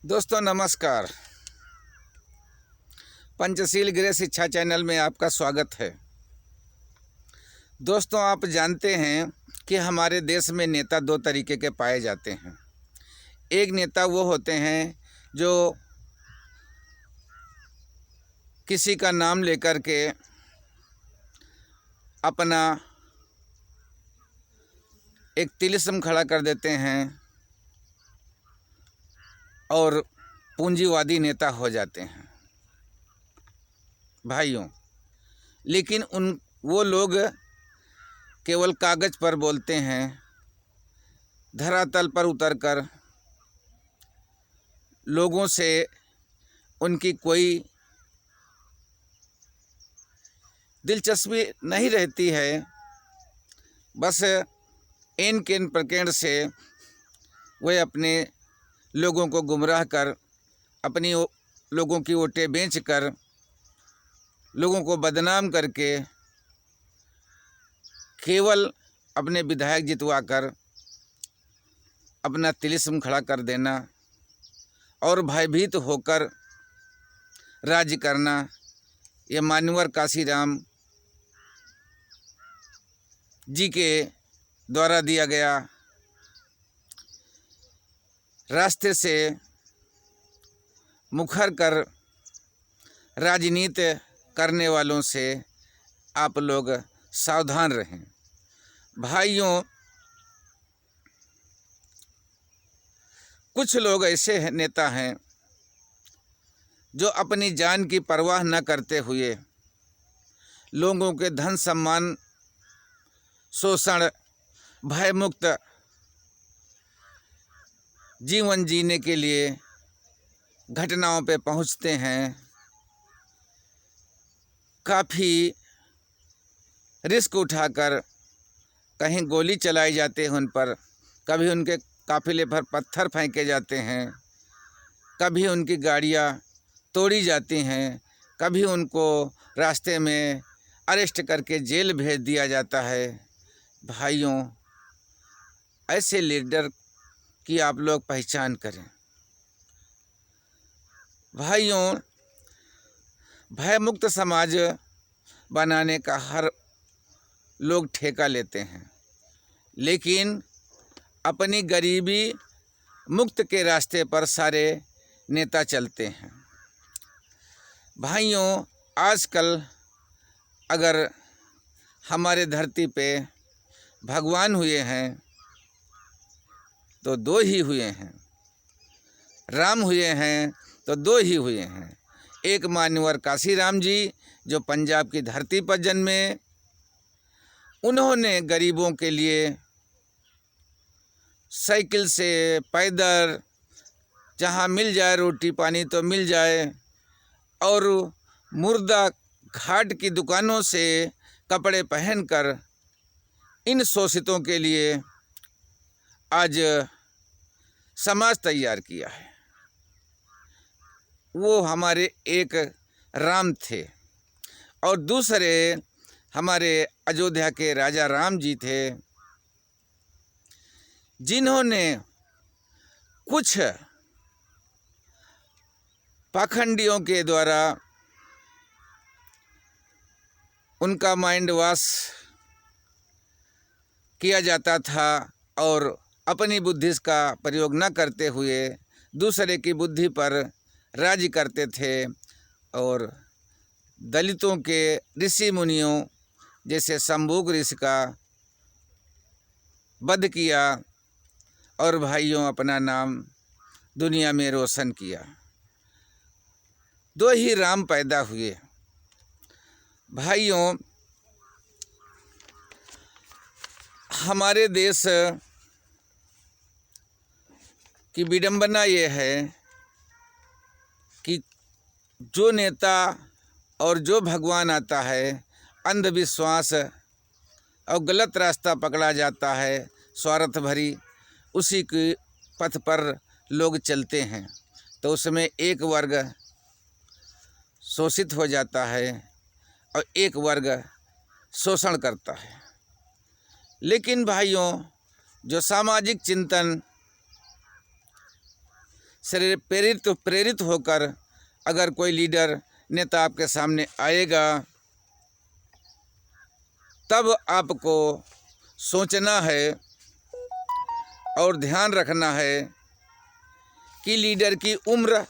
दोस्तों नमस्कार। पंचशील गृह शिक्षा चैनल में आपका स्वागत है। दोस्तों आप जानते हैं कि हमारे देश में नेता दो तरीके के पाए जाते हैं। एक नेता वो होते हैं जो किसी का नाम लेकर के अपना एक तिलिस्म खड़ा कर देते हैं और पूंजीवादी नेता हो जाते हैं भाइयों। लेकिन वो लोग केवल कागज़ पर बोलते हैं, धरातल पर उतरकर लोगों से उनकी कोई दिलचस्पी नहीं रहती है। बस एन केन प्रकेंड से वे अपने लोगों को गुमराह कर, अपनी लोगों की वोटें बेचकर, लोगों को बदनाम करके केवल अपने विधायक जितवाकर अपना तिलिस्म खड़ा कर देना और भयभीत होकर राज्य करना, ये मान्यवर काशीराम जी के द्वारा दिया गया रास्ते से मुखर कर राजनीति करने वालों से आप लोग सावधान रहें भाइयों। कुछ लोग ऐसे नेता हैं जो अपनी जान की परवाह न करते हुए लोगों के धन सम्मान, शोषण, भयमुक्त जीवन जीने के लिए घटनाओं पे पहुंचते हैं। काफ़ी रिस्क उठाकर कहीं गोली चलाई जाती है उन पर, कभी उनके काफिले पर पत्थर फेंके जाते हैं, कभी उनकी गाड़ियां तोड़ी जाती हैं, कभी उनको रास्ते में अरेस्ट करके जेल भेज दिया जाता है। भाइयों ऐसे लीडर की आप लोग पहचान करें। भाइयों भयमुक्त समाज बनाने का हर लोग ठेका लेते हैं, लेकिन अपनी गरीबी मुक्त के रास्ते पर सारे नेता चलते हैं। भाइयों आजकल अगर हमारे धरती पे भगवान हुए हैं तो दो ही हुए हैं, राम हुए हैं तो दो ही हुए हैं। एक मान्यवर काशीराम जी जो पंजाब की धरती पर जन्मे, उन्होंने गरीबों के लिए साइकिल से, पैदल, जहाँ मिल जाए रोटी पानी तो मिल जाए, और मुर्दा घाट की दुकानों से कपड़े पहनकर इन शोषितों के लिए आज समाज तैयार किया है। वो हमारे एक राम थे और दूसरे हमारे अयोध्या के राजा राम जी थे, जिन्होंने कुछ पाखंडियों के द्वारा उनका माइंड वॉश किया जाता था और अपनी बुद्धि का प्रयोग न करते हुए दूसरे की बुद्धि पर राज करते थे और दलितों के ऋषि मुनियों जैसे शंभुक ऋषि का वध किया और भाइयों अपना नाम दुनिया में रोशन किया। दो ही राम पैदा हुए भाइयों। हमारे देश की विडंबना ये है कि जो नेता और जो भगवान आता है, अंधविश्वास और गलत रास्ता पकड़ा जाता है, स्वार्थ भरी उसी के पथ पर लोग चलते हैं, तो उसमें एक वर्ग शोषित हो जाता है और एक वर्ग शोषण करता है। लेकिन भाइयों जो सामाजिक चिंतन से प्रेरित होकर अगर कोई लीडर नेता आपके सामने आएगा, तब आपको सोचना है और ध्यान रखना है कि लीडर की उम्र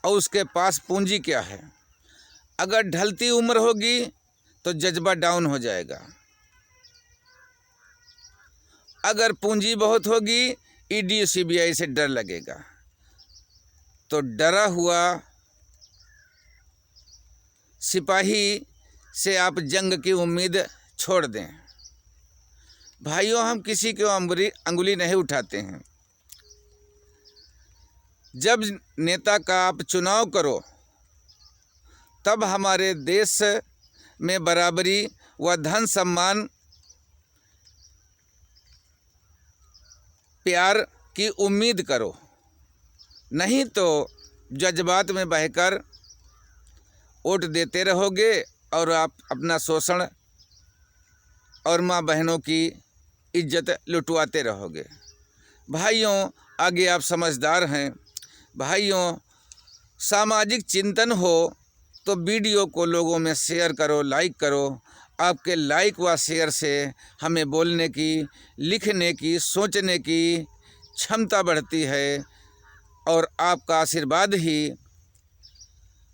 और उसके पास पूंजी क्या है। अगर ढलती उम्र होगी तो जज्बा डाउन हो जाएगा। अगर पूंजी बहुत होगी, ईडी सीबीआई से डर लगेगा। तो डरा हुआ सिपाही से आप जंग की उम्मीद छोड़ दें। भाइयों, हम किसी को अंगुली नहीं उठाते हैं। जब नेता का आप चुनाव करो, तब हमारे देश में बराबरी व धन सम्मान प्यार की उम्मीद करो, नहीं तो जज्बात में बहकर वोट देते रहोगे और आप अपना शोषण और माँ बहनों की इज्जत लुटवाते रहोगे। भाइयों, आगे आप समझदार हैं। भाइयों, सामाजिक चिंतन हो तो वीडियो को लोगों में शेयर करो, लाइक करो। आपके लाइक व शेयर से हमें बोलने की, लिखने की, सोचने की क्षमता बढ़ती है और आपका आशीर्वाद ही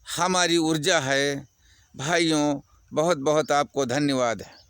हमारी ऊर्जा है। भाइयों, बहुत बहुत आपको धन्यवाद है।